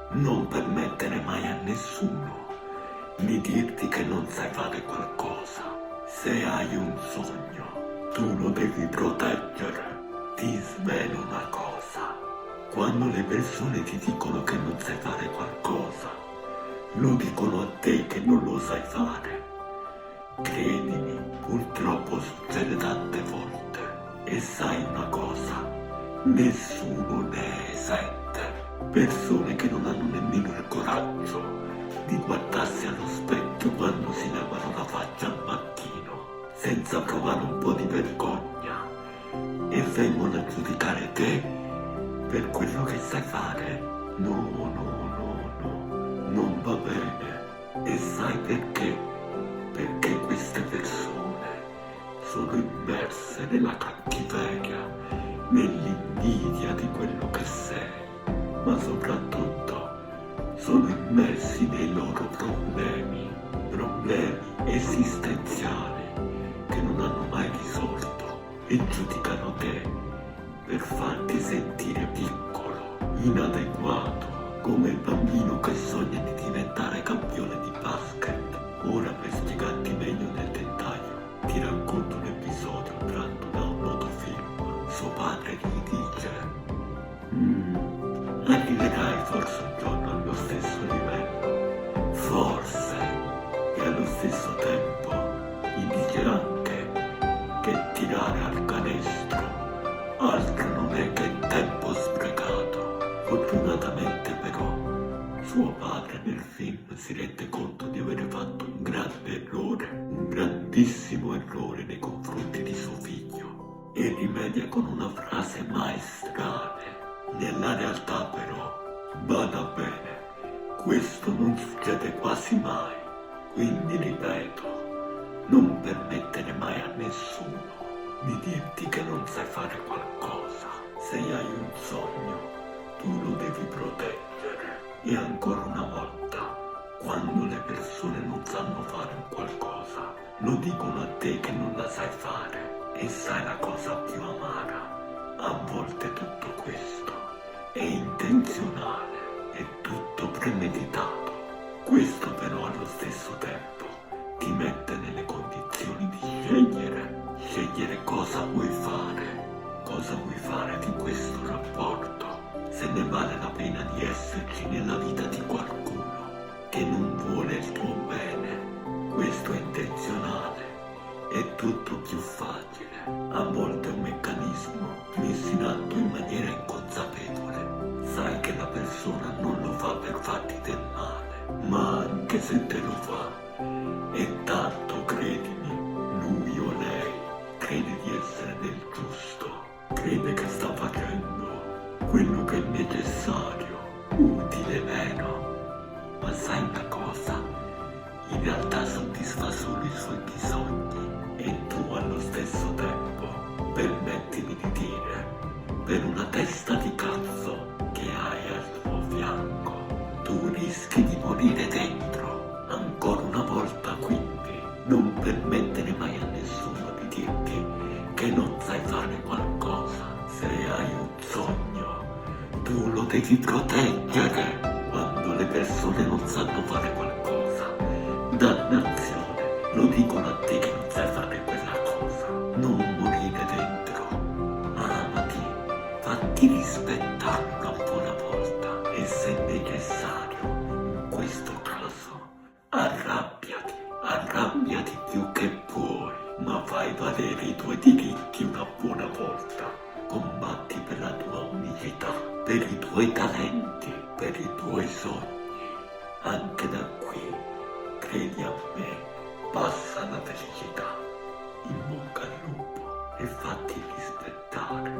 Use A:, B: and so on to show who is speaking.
A: Non permettere mai a nessuno di dirti che non sai fare qualcosa. Se hai un sogno, tu lo devi proteggere. Ti svelo una cosa: quando le persone ti dicono che non sai fare qualcosa, lo dicono a te che non lo sai fare. Credimi, purtroppo succede tante volte. E sai una cosa? Nessuno ne esente. Persone che non hanno nemmeno il coraggio di guardarsi allo specchio quando si lavano la faccia al mattino, senza provare un po' di vergogna, e vengono a giudicare te per quello che sai fare. No, non va bene. E sai perché? Perché queste persone sono immerse nella cattiveria, nell'invidia di quello che sei, ma soprattutto sono immersi nei loro problemi esistenziali che non hanno mai risolto, e giudicano te per farti sentire piccolo, inadeguato, come il bambino che sogna di diventare campione di basket. Ora, per spiegarti meglio nel dettaglio, ti racconto un episodio tratto da un noto film. Suo padre gli dice: arriverai forse un giorno allo stesso livello, forse, e allo stesso tempo gli dice anche che tirare al canestro altro non è che tempo sprecato. Fortunatamente però suo padre nel film si rende conto di avere fatto un grande errore, un grandissimo errore nei confronti di suo figlio, e rimedia con una frase maestrale. Nella realtà però, bada bene, questo non succede quasi mai. Quindi ripeto, non permettere mai a nessuno di dirti che non sai fare qualcosa. Se hai un sogno, tu lo devi proteggere. E ancora una volta, quando le persone non sanno fare un qualcosa, lo dicono a te che non la sai fare. E sai la cosa più amara? A volte tutto questo è intenzionale, è tutto premeditato. Questo però allo stesso tempo ti mette nelle condizioni di scegliere cosa vuoi fare di questo rapporto, se ne vale la pena di esserci nella vita di qualcuno che non vuole il tuo bene. Questo è intenzionale, è tutto più facile. A volte è un meccanismo messo in atto in maniera inconsapevole. Sai che la persona non lo fa per farti del male, ma anche se te lo fa, e tanto, credimi, lui o lei crede di essere nel giusto, crede che sta facendo quello che è necessario, utile, vero? Ma sai una cosa? In realtà soddisfa solo i suoi bisogni, e tu allo stesso tempo, permettimi di dire, per una testa di cazzo che hai al tuo fianco, tu rischi di morire dentro. Ancora una volta, quindi, non permettere mai a nessuno di dirti che non sai fare qualcosa. Se hai un sogno, tu lo devi proteggere. Quando le persone non sanno fare qualcosa, dannazione, lo dicono a te che non sai fare quella cosa. Non morire dentro. Amati, fatti rispettare una buona volta, e se necessario, in questo caso, arrabbiati più che puoi, ma fai valere i tuoi diritti una buona volta. Combatti per la tua unicità, per i tuoi talenti, per i tuoi sogni. Anche da qui, credi a me, passa la felicità. In bocca al lupo, e fatti rispettare.